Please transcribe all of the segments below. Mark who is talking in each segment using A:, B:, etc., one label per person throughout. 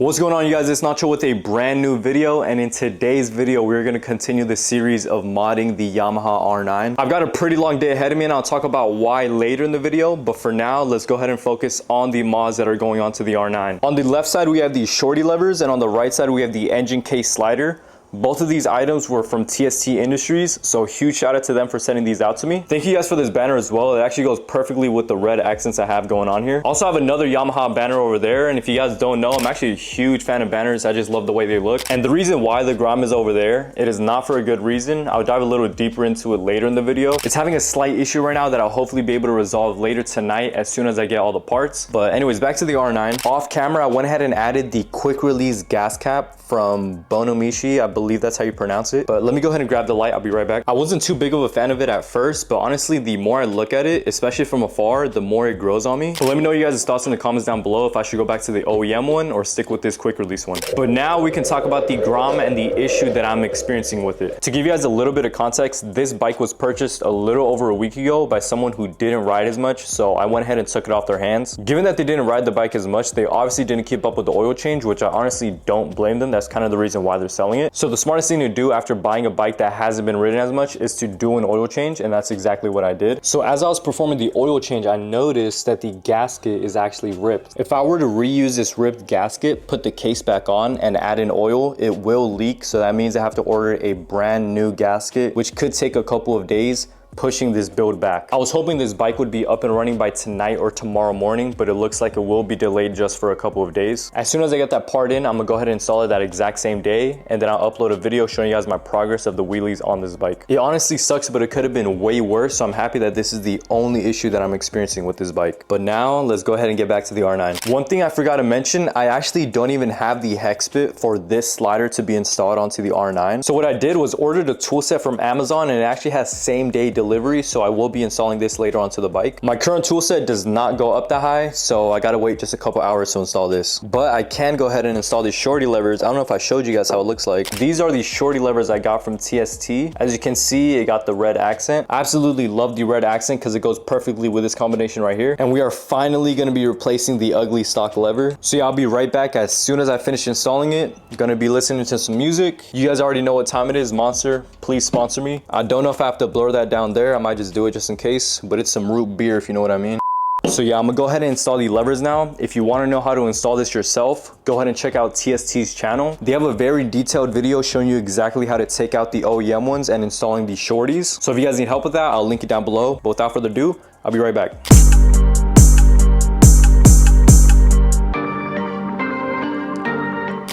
A: What's going on, you guys? It's Nacho with a brand new video, and in today's video we're going to continue the series of modding the Yamaha R9. I've got a pretty long day ahead of me and I'll talk about why later in the video, but for now let's go ahead and focus on the mods that are going on to the R9. On the left side we have the Shorty levers, and on the right side we have the engine case slider. Both of these items were from TST Industries, so huge shout out to them for sending these out to me. Thank you guys for this banner as well. It actually goes perfectly with the red accents I have going on here. Also have another Yamaha banner over there, and if you guys don't know, I'm actually a huge fan of banners. I just love the way they look. And the reason why the Grom is over there, it is not for a good reason. I'll dive a little deeper into it later in the video. It's having a slight issue right now that I'll hopefully be able to resolve later tonight as soon as I get all the parts. But anyways, back to the R9. Off camera, I went ahead and added the quick release gas cap from Bonomishi. I believe that's how you pronounce it. But let me go ahead and grab the light. I'll be right back. I wasn't too big of a fan of it at first, but honestly, the more I look at it, especially from afar, the more it grows on me. So let me know you guys' thoughts in the comments down below if I should go back to the OEM one or stick with this quick release one. But now we can talk about the Grom and the issue that I'm experiencing with it. To give you guys a little bit of context, this bike was purchased a little over a week ago by someone who didn't ride as much, so I went ahead and took it off their hands. Given that they didn't ride the bike as much, they obviously didn't keep up with the oil change, which I honestly don't blame them. That's kind of the reason why they're selling it. So the smartest thing to do after buying a bike that hasn't been ridden as much is to do an oil change, and that's exactly what I did. So as I was performing the oil change, I noticed that the gasket is actually ripped. If I were to reuse this ripped gasket, put the case back on and add in oil, it will leak. So that means I have to order a brand new gasket, which could take a couple of days, pushing this build back. I was hoping this bike would be up and running by tonight or tomorrow morning, but it looks like it will be delayed just for a couple of days. As soon as I get that part in, I'm gonna go ahead and install it that exact same day, and then I'll upload a video showing you guys my progress of the wheelies on this bike. It honestly sucks, but it could have been way worse, so I'm happy that this is the only issue that I'm experiencing with this bike. But now let's go ahead and get back to the R9. One thing I forgot to mention, I actually don't even have the hex bit for this slider to be installed onto the R9. So what I did was order the tool set from Amazon, and it actually has same day delivery, so I will be installing this later onto the bike. My current tool set does not go up that high, so I gotta wait just a couple hours to install this. But I can go ahead and install these Shorty levers. I don't know if I showed you guys how it looks like. These are the Shorty levers I got from TST. As you can see, it got the red accent. I absolutely love the red accent because it goes perfectly with this combination right here. And we are finally gonna be replacing the ugly stock lever. So yeah, I'll be right back as soon as I finish installing it. I'm gonna be listening to some music. You guys already know what time it is. Monster, please sponsor me. I don't know if I have to blur that down there. I might just do it just in case, but it's some root beer if you know what I mean. So yeah, I'm gonna go ahead and install the levers now. If you want to know how to install this yourself, go ahead and check out TST's channel. They have a very detailed video showing you exactly how to take out the OEM ones and installing the Shorties. So if you guys need help with that, I'll link it down below. But without further ado, I'll be right back.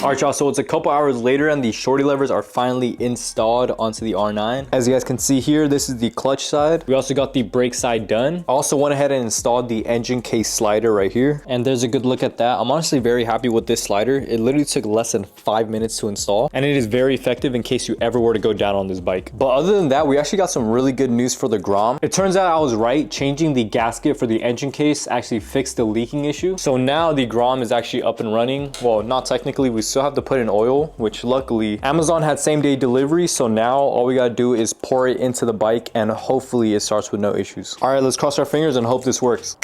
A: All right, y'all, so it's a couple hours later and the Shorty levers are finally installed onto the R9. As you guys can see here, this is the clutch side. We also got the brake side done. I also went ahead and installed the engine case slider right here. And there's a good look at that. I'm honestly very happy with this slider. It literally took less than 5 minutes to install, and it is very effective in case you ever were to go down on this bike. But other than that, we actually got some really good news for the Grom. It turns out I was right. Changing the gasket for the engine case actually fixed the leaking issue. So now the Grom is actually up and running. Well, not technically, we still have to put in oil, which luckily Amazon had same day delivery, so now all we gotta do is pour it into the bike and hopefully it starts with no issues. All right, let's cross our fingers and hope this works.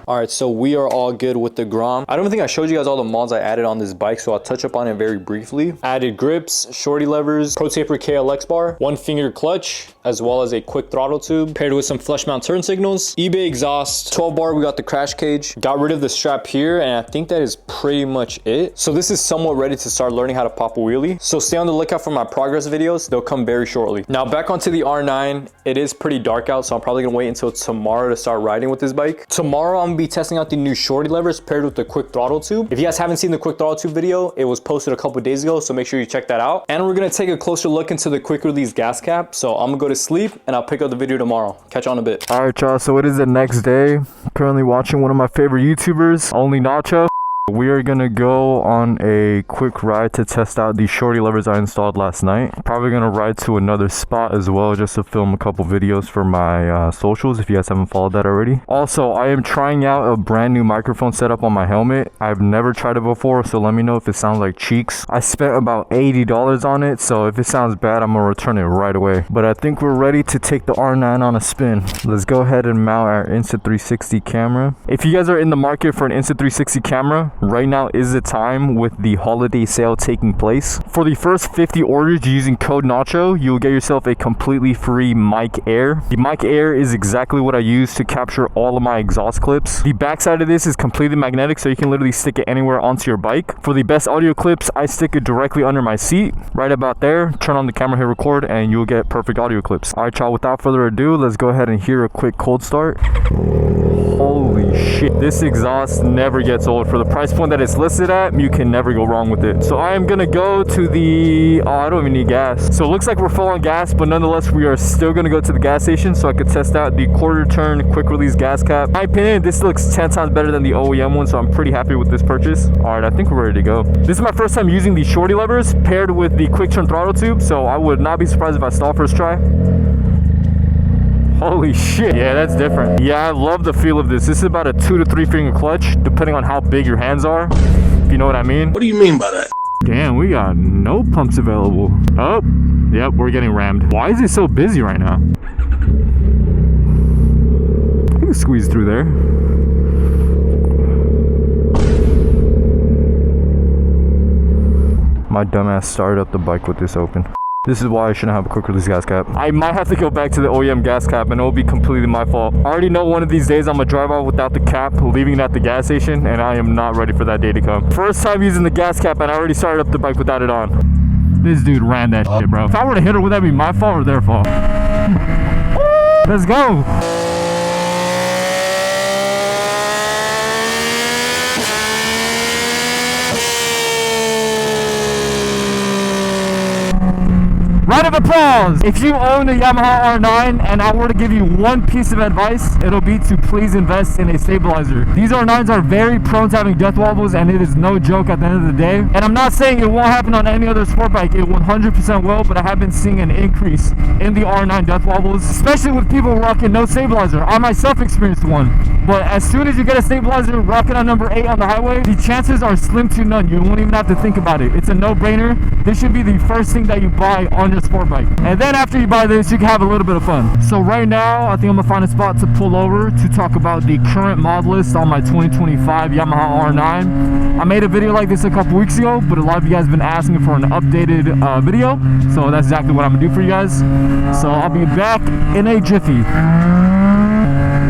A: All right, so we are all good with the Grom. I don't think I showed you guys all the mods I added on this bike, so I'll touch up on it very briefly. Added grips, Shorty levers, Pro Taper KLX bar, 1-finger clutch, as well as a quick throttle tube, paired with some flush mount turn signals, eBay exhaust, 12 bar, we got the crash cage, got rid of the strap here, and I think that is pretty much it. So this is somewhat ready to start learning how to pop a wheelie. So stay on the lookout for my progress videos. They'll come very shortly. Now back onto the R9. It is pretty dark out, so I'm probably gonna wait until tomorrow to start riding with this bike. Tomorrow I'm be testing out the new Shorty levers paired with the quick throttle tube. If you guys haven't seen the quick throttle tube video, it was posted a couple days ago, so make sure you check that out. And we're gonna take a closer look into the quick release gas cap. So I'm gonna go to sleep and I'll pick up the video tomorrow. Catch you on a bit.
B: All right, y'all, so it is the next day. Currently watching one of my favorite YouTubers, Only Nacho.
A: We are gonna go on a quick ride to test out the Shorty levers I installed last night. Probably gonna ride to another spot as well just to film a couple videos for my socials if you guys haven't followed that already. Also, I am trying out a brand new microphone setup on my helmet. I've never tried it before, so let me know if it sounds like cheeks. I spent about $80 on it, so if it sounds bad, I'm gonna return it right away. But I think we're ready to take the R9 on a spin. Let's go ahead and mount our Insta360 camera. If you guys are in the market for an Insta360 camera, right now is the time with the holiday sale taking place. For the first 50 orders using code Nacho, you will get yourself a completely free mic air. The mic air is exactly what I use to capture all of my exhaust clips. The backside of this is completely magnetic, so you can literally stick it anywhere onto your bike. For the best audio clips, I stick it directly under my seat, right about there. Turn on the camera, hit record, and you'll get perfect audio clips. All right, y'all, without further ado, let's go ahead and hear a quick cold start. Holy shit, this exhaust never gets old. For the price point that it's listed at, you can never go wrong with it. So I am gonna go to the, oh, I don't even need gas. So it looks like we're full on gas, but nonetheless, we are still gonna go to the gas station so I could test out the quarter turn quick release gas cap. In my opinion, this looks 10 times better than the OEM one, so I'm pretty happy with this purchase. All right, I think we're ready to go. This is my first time using the Shorty levers paired with the quick turn throttle tube, so I would not be surprised if I stall first try. Holy shit, yeah, that's different. Yeah, I love the feel of this. This is about a 2 to 3 finger clutch, depending on how big your hands are, if you know what I mean.
B: What do you mean by that?
A: Damn, we got no pumps available. Oh, yep, we're getting rammed. Why is it so busy right now? I can squeeze through there. My dumbass started up the bike with this open. This is why I shouldn't have a quick release gas cap. I might have to go back to the OEM gas cap and it'll be completely my fault. I already know one of these days I'm gonna drive out without the cap, leaving it at the gas station, and I am not ready for that day to come. First time using the gas cap and I already started up the bike without it on. This dude ran that shit, bro. If I were to hit her, would that be my fault or their fault? Let's go. Round of applause! If you own a Yamaha R9 and I were to give you one piece of advice, it'll be to please invest in a stabilizer. These R9s are very prone to having death wobbles, and it is no joke at the end of the day. And I'm not saying it won't happen on any other sport bike, it 100% will, but I have been seeing an increase in the R9 death wobbles, especially with people rocking no stabilizer. I myself experienced one. But as soon as you get a stabilizer rocking on number 8 on the highway, the chances are slim to none. You won't even have to think about it. It's a no-brainer. This should be the first thing that you buy on your sport bike. And then after you buy this, you can have a little bit of fun. So right now, I think I'm gonna find a spot to pull over to talk about the current mod list on my 2025 Yamaha R9. I made a video like this a couple weeks ago, but a lot of you guys have been asking for an updated video. So that's exactly what I'm gonna do for you guys. So I'll be back in a jiffy.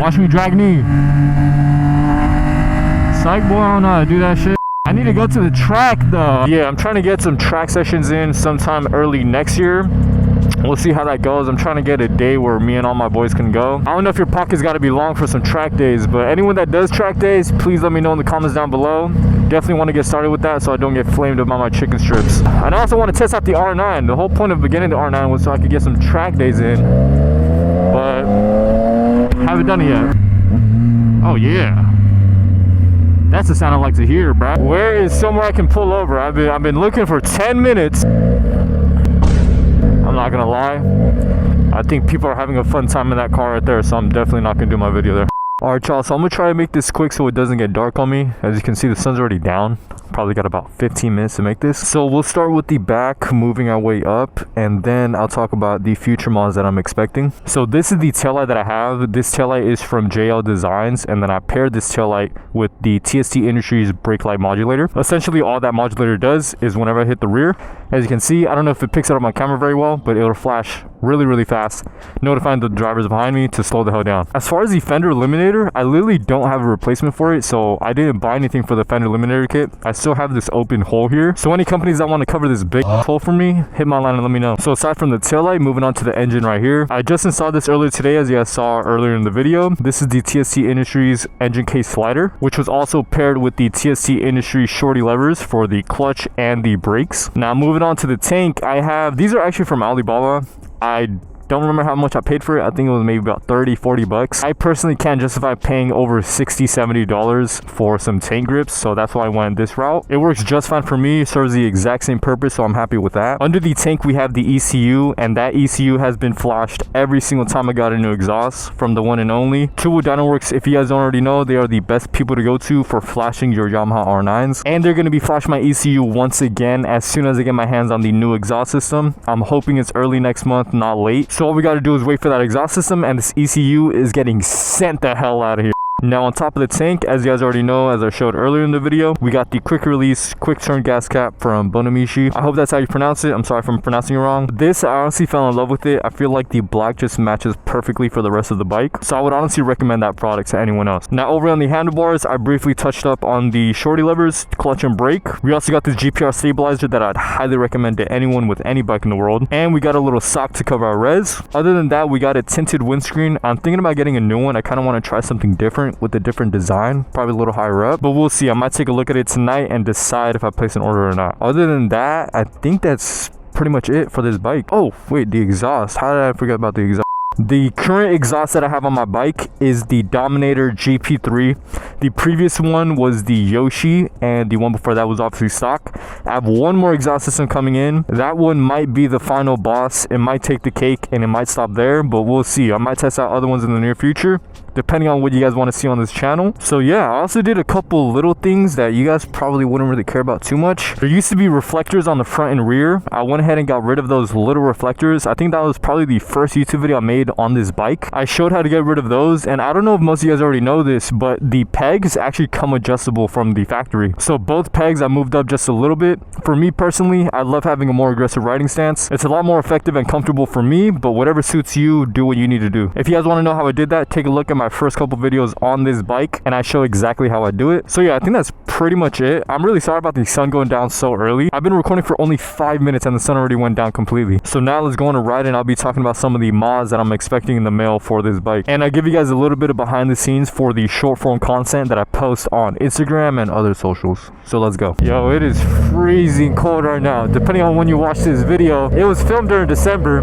A: Watch me drag knee. Psych boy, I don't know how to do that shit. I need to go to the track though. Yeah, I'm trying to get some track sessions in sometime early next year. We'll see how that goes. I'm trying to get a day where me and all my boys can go. I don't know if your pocket's got to be long for some track days, but anyone that does track days, please let me know in the comments down below. Definitely want to get started with that so I don't get flamed about my chicken strips. And I also want to test out the R9. The whole point of beginning the R9 was so I could get some track days in, but haven't done it yet. Oh yeah. That's the sound I like to hear, bro. Where is somewhere I can pull over? I've been looking for 10 minutes. I'm not gonna lie. I think people are having a fun time in that car right there, so I'm definitely not gonna do my video there. Alright y'all, so I'm gonna try to make this quick so it doesn't get dark on me. As you can see, the sun's already down. Probably got about 15 minutes to make this. So we'll start with the back, moving our way up, and then I'll talk about the future mods that I'm expecting. So this is the taillight that I have. This taillight is from JL Designs, and then I paired this taillight with the TST Industries brake light modulator. Essentially all that modulator does is whenever I hit the rear, as you can see, I don't know if it picks it up on camera very well, but it'll flash really fast, notifying the drivers behind me to slow the hell down. As far as the fender eliminator, I literally don't have a replacement for it, so I didn't buy anything for the fender eliminator kit. I still have this open hole here, so any companies that want to cover this big hole for me, hit my line and let me know. So aside from the taillight, moving on to the engine right here, I just installed this earlier today, as you guys saw earlier in the video. This is the TST Industries engine case slider, which was also paired with the TST Industries Shorty levers for the clutch and the brakes. Now moving on to the tank, I have, these are actually from Alibaba. I Don't remember how much I paid for it. I think it was maybe about 30-40 bucks. I personally can't justify paying over $60-70 for some tank grips, so that's why I went this route. It works just fine for me, serves the exact same purpose, so I'm happy with that. Under the tank we have the ECU, and that ECU has been flashed every single time I got a new exhaust from the one and only DynoWorks. If you guys don't already know, they are the best people to go to for flashing your Yamaha R9s, and they're going to be flashing my ECU once again as soon as I get my hands on the new exhaust system. I'm hoping it's early next month, not late. So all we got to do is wait for that exhaust system, and this ECU is getting sent the hell out of here. Now on top of the tank, as you guys already know, as I showed earlier in the video, we got the quick release, quick turn gas cap from Bonamichi. I hope that's how you pronounce it. I'm sorry if I'm pronouncing it wrong. This, I honestly fell in love with it. I feel like the black just matches perfectly for the rest of the bike. So I would honestly recommend that product to anyone else. Now over on the handlebars, I briefly touched up on the Shorty levers, clutch and brake. We also got this GPR Stabilizer that I'd highly recommend to anyone with any bike in the world. And we got a little sock to cover our res. Other than that, we got a tinted windscreen. I'm thinking about getting a new one. I kind of want to try something different with a different design, probably a little higher up, but we'll see. I might take a look at it tonight and decide if I place an order or not. Other than that, I think that's pretty much it for this bike. Oh wait, the exhaust, how did I forget about the exhaust? The current exhaust that I have on my bike is the Dominator GP3. The previous one was the Yoshi, and the one before that was obviously stock. I have one more exhaust system coming in. That one might be the final boss. It might take the cake and it might stop there, but we'll see. I might test out other ones in the near future, depending on what you guys want to see on this channel. So yeah, I also did a couple little things that you guys probably wouldn't really care about too much. There used to be reflectors on the front and rear. I went ahead and got rid of those little reflectors. I think that was probably the first YouTube video I made on this bike. I showed how to get rid of those, and I don't know if most of you guys already know this, but the pegs actually come adjustable from the factory. So both pegs I moved up just a little bit. For me personally, I love having a more aggressive riding stance. It's a lot more effective and comfortable for me, but whatever suits you, do what you need to do. If you guys want to know how I did that, take a look at my first couple videos on this bike, and I show exactly how I do it. So yeah, I think that's pretty much it. I'm really sorry about the sun going down so early. I've been recording for only 5 minutes and the sun already went down completely. So now let's go on a ride, and I'll be talking about some of the mods that I'm expecting in the mail for this bike, and I give you guys a little bit of behind the scenes for the short form content that I post on Instagram and other socials. So let's go. Yo, it is freezing cold right now. Depending on when you watch this video, it was filmed during December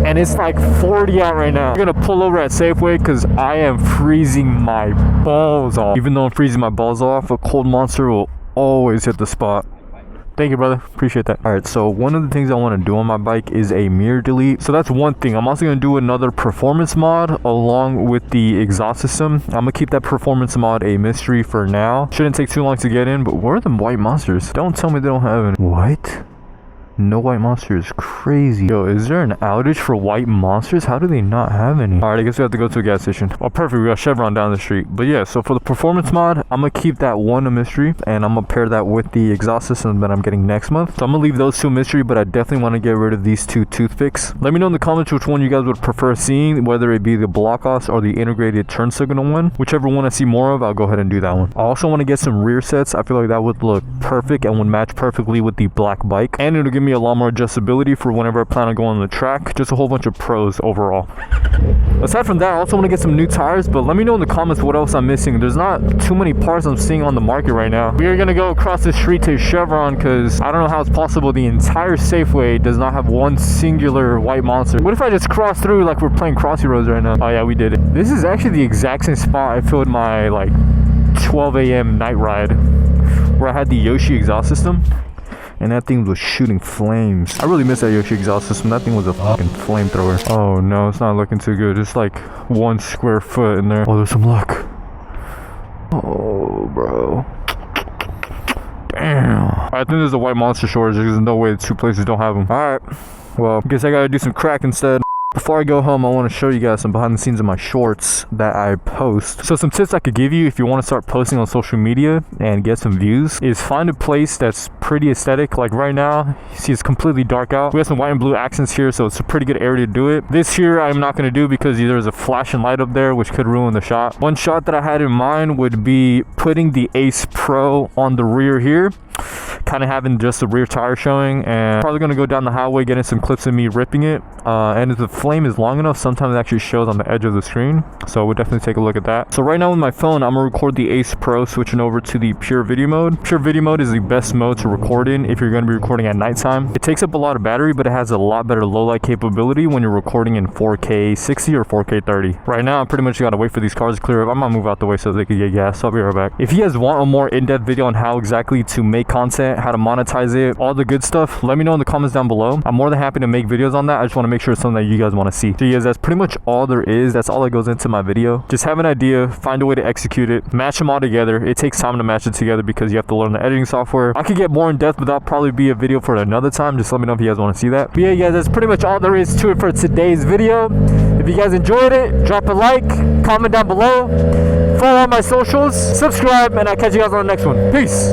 A: and it's like 40 out right now. We're gonna pull over at Safeway because I am freezing my balls off. Even though I'm freezing my balls off, a cold monster will always hit the spot. Thank you, brother. Appreciate that. All right, so one of the things I want to do on my bike is a mirror delete. So that's one thing. I'm also going to do another performance mod along with the exhaust system. I'm going to keep that performance mod a mystery for now. Shouldn't take too long to get in, but where are the white monsters? Don't tell me they don't have any. What? No white monsters. Crazy. Yo, is there an outage for white monsters? How do they not have any? All right, I guess we have to go to a gas station. Oh, perfect. We got Chevron down the street. But yeah, so for the performance mod, I'm gonna keep that one a mystery, and I'm gonna pair that with the exhaust system that I'm getting next month. So I'm gonna leave those two a mystery, but I definitely want to get rid of these two toothpicks. Let me know in the comments which one you guys would prefer seeing, whether it be the block offs or the integrated turn signal one. Whichever one I see more of, I'll go ahead and do that one. I also want to get some rear sets. I feel like that would look perfect and would match perfectly with the black bike, and it'll give me a lot more adjustability for whenever I plan on going on the track. Just a whole bunch of pros overall. Aside from that, I also want to get some new tires, but let me know in the comments what else I'm missing. There's not too many parts I'm seeing on the market right now. We are going to go across the street to Chevron because I don't know how it's possible the entire Safeway does not have one singular white monster. What if I just cross through like we're playing Crossy Roads right now? Oh yeah, we did it. This is actually the exact same spot I filmed my like 12 a.m. night ride where I had the Yoshi exhaust system, and that thing was shooting flames. I really miss that Yoshi exhaust system. That thing was a fucking flamethrower. Oh no, it's not looking too good. It's like 1 square foot in there. Oh, there's some luck. Oh, bro. Damn. I think there's a white monster shortage. There's no way the two places don't have them. Alright. Well, I guess I gotta do some crack instead. Before I go home, I want to show you guys some behind the scenes of my shorts that I post. So some tips I could give you if you want to start posting on social media and get some views is find a place that's pretty aesthetic. Like right now, you see it's completely dark out. We have some white and blue accents here, so it's a pretty good area to do it. This here I'm not going to do because there's a flashing light up there which could ruin the shot. One shot that I had in mind would be putting the Ace Pro on the rear here. Kind
B: kind of having just the rear tire showing, and probably gonna go down the highway getting some clips of me ripping it. And if the flame is long enough, sometimes it actually shows on the edge of the screen, so we'll definitely take a look at that. So right now with my phone, I'm gonna record the Ace Pro, switching over to the pure video mode. Pure video mode is the best mode to record in if you're gonna be recording at nighttime. It takes up a lot of battery, but it has a lot better low light capability when you're recording in 4K 60 or 4K 30. Right now, I pretty much gotta wait for these cars to clear up. I'm gonna move out the way so they can get gas, so I'll be right back. If you guys want a more in-depth video on how exactly to make content, how to monetize it, all the good stuff, let me know in the comments down below. I'm more than happy to make videos on that. I just want to make sure it's something that you guys want to see. So you guys, that's pretty much all there is. That's all that goes into my video. Just have an idea, find a way to execute it, match them all together. It takes time to match it together because you have to learn the editing software. I could get more in depth, but that'll probably be a video for another time. Just let me know if you guys want to see that. But yeah, guys, that's pretty much all there is to it for today's video. If you guys enjoyed it, drop a like, comment down below, follow all my socials, subscribe, and I'll catch you guys on the next one. Peace.